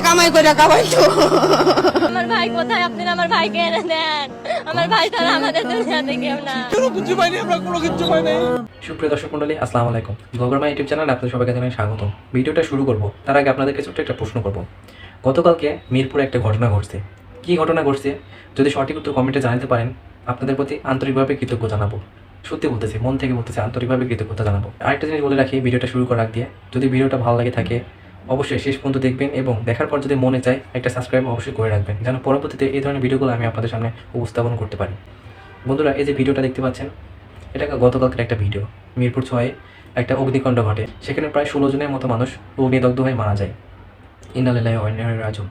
কামাই করে কামাই তো আমার ভাই কোথায়? আপনি আমার ভাইকে এনে দেন। আমার ভাই ছাড়া আমাদের দুনিয়াতে কেউ না। সুপ্রিয় দর্শক মন্ডলী, আসসালামু আলাইকুম। ব্লগার মাই ইউটিউব চ্যানেলে আপনাদের সবাইকে জানাই স্বাগত। ভিডিওটা শুরু করব তার আগে আপনাদেরকে ছোট্ট একটা প্রশ্ন করব। গতকালকে মিরপুরে একটা ঘটনা ঘটছে। কি ঘটনা ঘটছে যদি সঠিক উত্তর কমেন্টে জানাতে পারেন, আপনাদের প্রতি আন্তরিকভাবে কৃতজ্ঞ জানাবো। সত্যি বলতেছি, মন থেকে বলতেছি, আন্তরিকভাবে কৃতজ্ঞতা জানাবো। আরেকটা জিনিস বলে রাখি, ভিডিওটা শুরু করার আগ দিয়ে যদি ভিডিওটা ভালো লাগে থাকে অবশ্যই শেষ পর্যন্ত দেখবেন এবং দেখার পর যদি মনে চায় একটা সাবস্ক্রাইব অবশ্যই করে রাখবেন, যেন পরবর্তীতে এই ধরনের ভিডিওগুলো আমি আপনাদের সামনে উপস্থাপন করতে পারি। বন্ধুরা, এই যে ভিডিওটা দেখতে পাচ্ছেন, এটা গতকালকের একটা ভিডিও। মিরপুর 6-এ একটা অগ্নিকাণ্ড ঘটে। সেখানে প্রায় 16 জনের মতো মানুষ অগ্নিদগ্ধ হয়ে মারা যায়। ইন্না লিল্লাহি ওয়া ইন্না ইলাইহি রাজিউন।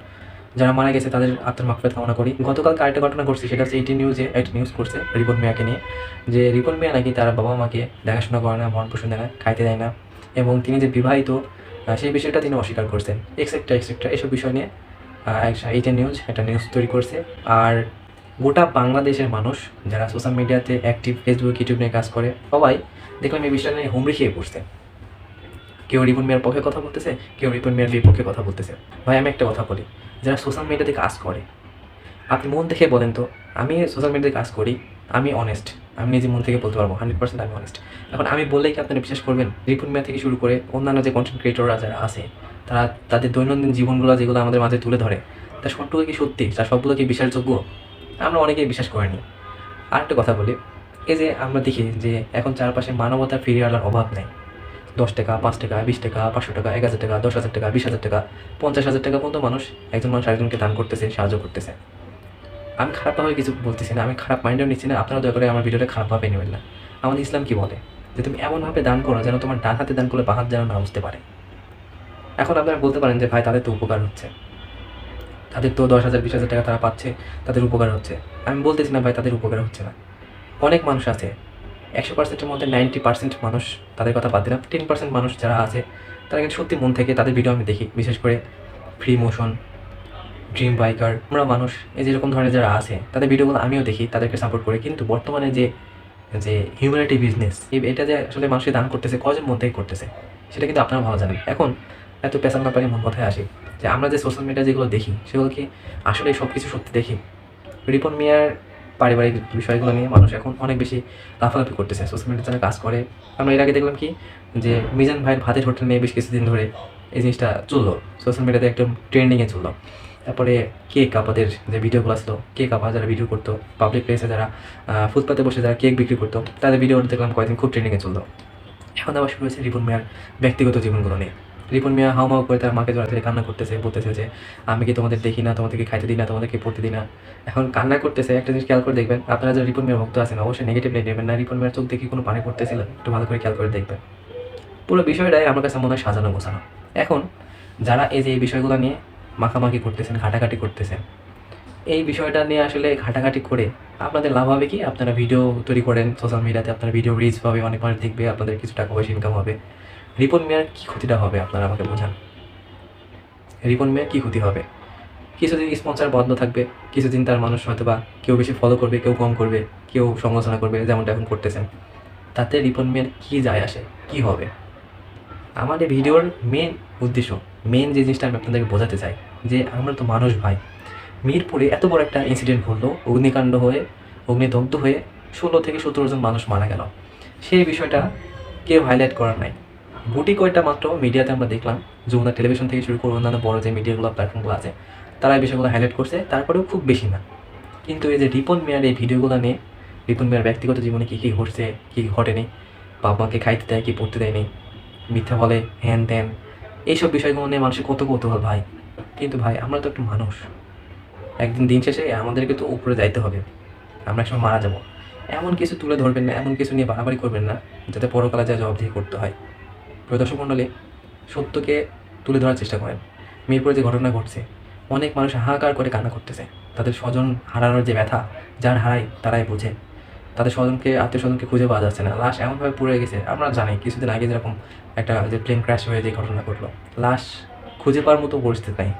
যারা মারা গেছে তাদের আত্মার মাগফিরাত কামনা করি। গতকালকে আরেকটা ঘটনা ঘটছে, সেটা হচ্ছে এইটি নিউজে একটা নিউজ করছে রিপন মিয়াকে নিয়ে, যে রিপন মিয়া নাকি তার বাবা মাকে দেখাশোনা করে না, ভরণ পোষণ দেয় না, খাইতে দেয় না, এবং তিনি যে বিবাহিত সেই বিষয়টা তিনি অস্বীকার করছেন, এক্সেট্রা এক্সেট্রা এইসব বিষয় নিয়ে এইটি নিউজ একটা নিউজ তৈরি করছে। আর গোটা বাংলাদেশের মানুষ যারা সোশ্যাল মিডিয়াতে অ্যাক্টিভ, ফেসবুক ইউটিউব নিয়ে কাজ করে, সবাই দেখলাম এই বিষয়টা নিয়ে হুমড়ি খেয়ে পড়ছে। কেউ রিপন মিয়ার পক্ষে কথা বলতেছে, কেউ রিপন মিয়ার বিপক্ষে কথা বলতেছে। ভাই আমি একটা কথা বলি, যারা সোশ্যাল মিডিয়াতে কাজ করে, আপনি মন থেকে বলেন তো, আমি সোশ্যাল মিডিয়াতে কাজ করি, আমি অনেস্ট, আমি নিজে মন থেকে বলতে পারবো 100% আমি অনেস্ট। এখন আমি বললেই কি আপনারা বিশ্বাস করবেন? রিপন মিয়া থেকে শুরু করে অন্যান্য যে কন্টেন্ট ক্রিয়েটররা যারা আছে, তারা তাদের দৈনন্দিন জীবনগুলো যেগুলো আমাদের মাঝে তুলে ধরে, তার সবটুকু কি সত্যি, তার সবগুলো কি বিশ্বাসযোগ্য? আমরা অনেকেই বিশ্বাস করিনি। আর একটা কথা বলি, এই যে আমরা দেখি যে এখন চারপাশে মানবতার ফিরিয়ে আনার অভাব নেই। 10 টাকা, 5 টাকা, 20 টাকা, 500 টাকা, 1000 টাকা, 10,000 টাকা, 20,000 টাকা, 50,000 টাকা পর্যন্ত একজন মানুষ আরেকজনকে দান করতেছে, সাহায্য করতেছে। আমি খারাপভাবে কিছু বলতেছি না, আমি খারাপ মাইন্ডেও নিচ্ছি না, আপনারা দয়া করে আমার ভিডিওটা খারাপভাবে নেবেন না। আমাদের ইসলাম কি বলে যে তুমি এমনভাবে দান করো যেন তোমার ডান হাতে দান করলে বাঁ হাত যেন না বুঝতে পারে। এখন আপনারা বলতে পারেন যে ভাই তাদের তো উপকার হচ্ছে, তাদের তো 10,000 20,000 টাকা তারা পাচ্ছে, তাদের উপকার হচ্ছে। আমি বলতেছি না ভাই তাদের উপকার হচ্ছে না। অনেক মানুষ আছে, 100%-এর মধ্যে 90% মানুষ, তাদের কথা বাদ দিলাম, 10% মানুষ যারা আছে তারা কিন্তু সত্যি মন থেকে, তাদের ভিডিও আমি দেখি, বিশেষ করে ফ্রি মোশন, ড্রিম বাইকার, আমরা মানুষ, এই যেরকম ধরনের যারা আছে তাদের ভিডিওগুলো আমিও দেখি, তাদেরকে সাপোর্ট করি। কিন্তু বর্তমানে যে যে হিউম্যানিটি বিজনেস, এটা যে আসলে মানুষকে দান করতেছে, কজন মন থেকে করতেছে সেটা কিন্তু আপনারা ভালো জানেন। এখন এত পেছার ব্যাপারে মন কথায় আসি যে আমরা যে সোশ্যাল মিডিয়া যেগুলো দেখি সেগুলো কি আসলে সব কিছু সত্যি দেখি? রিপন মিয়ার পারিবারিক বিষয়গুলো নিয়ে মানুষ এখন অনেক বেশি লাফালাফি করতেছে, সোশ্যাল মিডিয়াতে যারা কাজ করে। আমরা এর আগে দেখলাম কি যে মিজান ভাইয়ের ভাতের হোটেল নিয়ে বেশ কিছুদিন ধরে এই জিনিসটা চললো, সোশ্যাল মিডিয়াতে একদম ট্রেন্ডিংয়ে চললো। তারপরে কেক কাপাদের যে ভিডিওগুলো আসলো, কেক কাপা যারা ভিডিও করতো, পাবলিক প্লেসে যারা ফুটপাতে বসে যারা কেক বিক্রি করতো, তাদের ভিডিও দেখলাম কয়েকদিন খুব ট্রেন্ডিংয়ে চললো। এখন আবার শুরু হয়েছে রিপন মিয়ার ব্যক্তিগত জীবনগুলো নিয়ে। রিপন মিয়া হাউমাউ করে তার মাকে জড়াতে কান্না করতেছে, বলতেছে যে আমি কি তোমাদের দেখি না, তোমাদেরকে খাইতে দিই না, তোমাদেরকে পড়তে দিই না। এখন কান্না করতেছে, একটা জিনিস খেয়াল করে দেখবেন, আপনারা যারা রিপন মিয়ার ভক্ত আছেন অবশ্যই নেগেটিভলি নেবেন না। রিপন মিয়ার চোখ দেখে কোনো পানি পড়তেছিল, একটু ভালো করে খেয়াল করে দেখবেন। পুরো বিষয়টাই আমার কাছে মনে হয় সাজানো গোছানো। এখন যারা এই যে এই বিষয়গুলো নিয়ে মাখামাখি করতেছেন, ঘাটাঘাটি করতেছেন, এই বিষয়টা নিয়ে আসলে ঘাটাঘাটি করে আপনাদের লাভ হবে কি? আপনারা ভিডিও তৈরি করেন সোশ্যাল মিডিয়াতে, আপনার ভিডিও রিচ পাবে, অনেক মানুষ দেখবে, আপনাদের কিছু টাকা পয়সা ইনকাম হবে। রিপন মিয়ার কী ক্ষতিটা হবে আপনারা আমাকে বোঝান। রিপন মিয়ার কী ক্ষতি হবে? কিছুদিন স্পন্সর বন্ধ থাকবে, কিছুদিন তার মানুষ হয়তো বা কেউ বেশি ফলো করবে, কেউ কম করবে, কেউ সমালোচনা করবে, যেমনটা এখন করতেছেন। তাতে রিপন মিয়ার কী যায় আসে, কী হবে? আমার এই ভিডিওর মেন উদ্দেশ্য, মেন যে জিনিসটা আমি আপনাদেরকে বোঝাতে চাই, যে আমরা তো মানুষ ভাই। মিরপুরে এত বড় একটা ইনসিডেন্ট ঘটলো, অগ্নিকাণ্ড হয়ে, অগ্নিদগ্ধ হয়ে 16 থেকে 17 জন মানুষ মারা গেল। সেই বিষয়টা কেউ হাইলাইট করার নাই। গুটি কয়টা মাত্র মিডিয়াতে আমরা দেখলাম, যমুনা টেলিভিশন থেকে শুরু করে অন্যান্য বড় যে মিডিয়াগুলো, প্ল্যাটফর্মগুলো আছে, তারা এই বিষয়গুলো হাইলাইট করছে, তারপরেও খুব বেশি না। কিন্তু এই যে রিপন মিয়ার এই ভিডিওগুলো নিয়ে, রিপন মিয়ার ব্যক্তিগত জীবনে কী কী ঘটছে, কী কী ঘটেনি, বাবা মাকে খাইতে দেয় কি পড়তে দেয়নি, মিথ্যা বলে, হ্যান ত্যান, এইসব বিষয়গুলো নিয়ে মানুষের কত কৌতূহল ভাই। কিন্তু ভাই আমরা তো একটু মানুষ, একদিন দিন শেষে আমাদেরকে তো উপরে যাইতে হবে, আমরা একসময় মারা যাব। এমন কিছু তুলে ধরবেন না, এমন কিছু নিয়ে বাড়াবাড়ি করবেন না যাতে পরকালে যা জবাবদিহি করতে হয়। প্রিয় দর্শক মণ্ডলী, সত্যকে তুলে ধরার চেষ্টা করেন। মিরপুরে যে ঘটনা ঘটছে, অনেক মানুষ হাহাকার করে কান্না করতেছে। তাদের স্বজন হারানোর যে ব্যথা, যার হারায় তারাই বোঝে। তাদের স্বজনকে, আত্মীয় স্বজনকে খুঁজে পাওয়া যাচ্ছে না, লাশ এমনভাবে পুড়ে গেছে। আমরা জানি কিছুদিন আগে যেরকম একটা যে প্লেন ক্র্যাশ হয়ে যে ঘটনা ঘটলো, লাশ খুঁজে পাওয়ার মতো পরিস্থিতি নাই।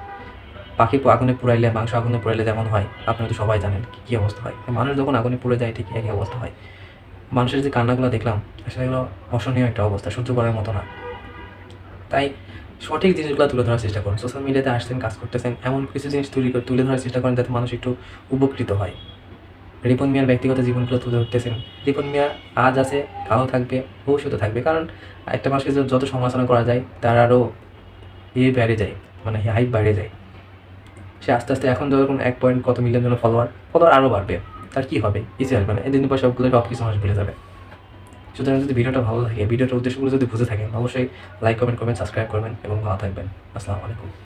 পাখি আগুনে পুড়াইলে, মাংস আগুনে পুড়াইলে যেমন হয়, আপনারা তো সবাই জানেন কী অবস্থা হয়। মানুষ যখন আগুনে পুড়ে যায় ঠিক একই অবস্থা হয়। মানুষের যে কান্নাগুলো দেখলাম, আসলে এগুলো অসহনীয় একটা অবস্থা, সহ্য করার মতো না। তাই সঠিক জিনিসগুলো তুলে ধরার চেষ্টা করুন। সোশ্যাল মিডিয়াতে আসছেন, কাজ করতেছেন, এমন কিছু জিনিস তুলে ধরার চেষ্টা করেন যাতে মানুষ একটু উপকৃত হয়। রিপন মিয়ার ব্যক্তিগত জীবনগুলো তুলে ধরতেছেন। রিপন মিয়া আজ আছে, কালও থাকবে, ভবিষ্যতে থাকবে। কারণ একটা মানুষকে যত সমালোচনা করা যায় তার আরও বেড়ে যায়, মানে হাইপ বেড়ে যায়। সে আস্তে আস্তে এখন ধরুন 1 পয়েন্ট কত মিলিয়ন জন ফলোয়ার আরও বাড়বে। তার কী হবে? কিছু আসবে না। এদিন পর সবগুলো সব কিছু মানুষ ভুলে যাবে। সুতরাং যদি ভিডিওটা ভালো লাগে, ভিডিওটার উদ্দেশ্যগুলো যদি বুঝে থাকেন, অবশ্যই লাইক, কমেন্ট করবেন, সাবস্ক্রাইব করবেন এবং ভালো থাকবেন। আসসালামু আলাইকুম।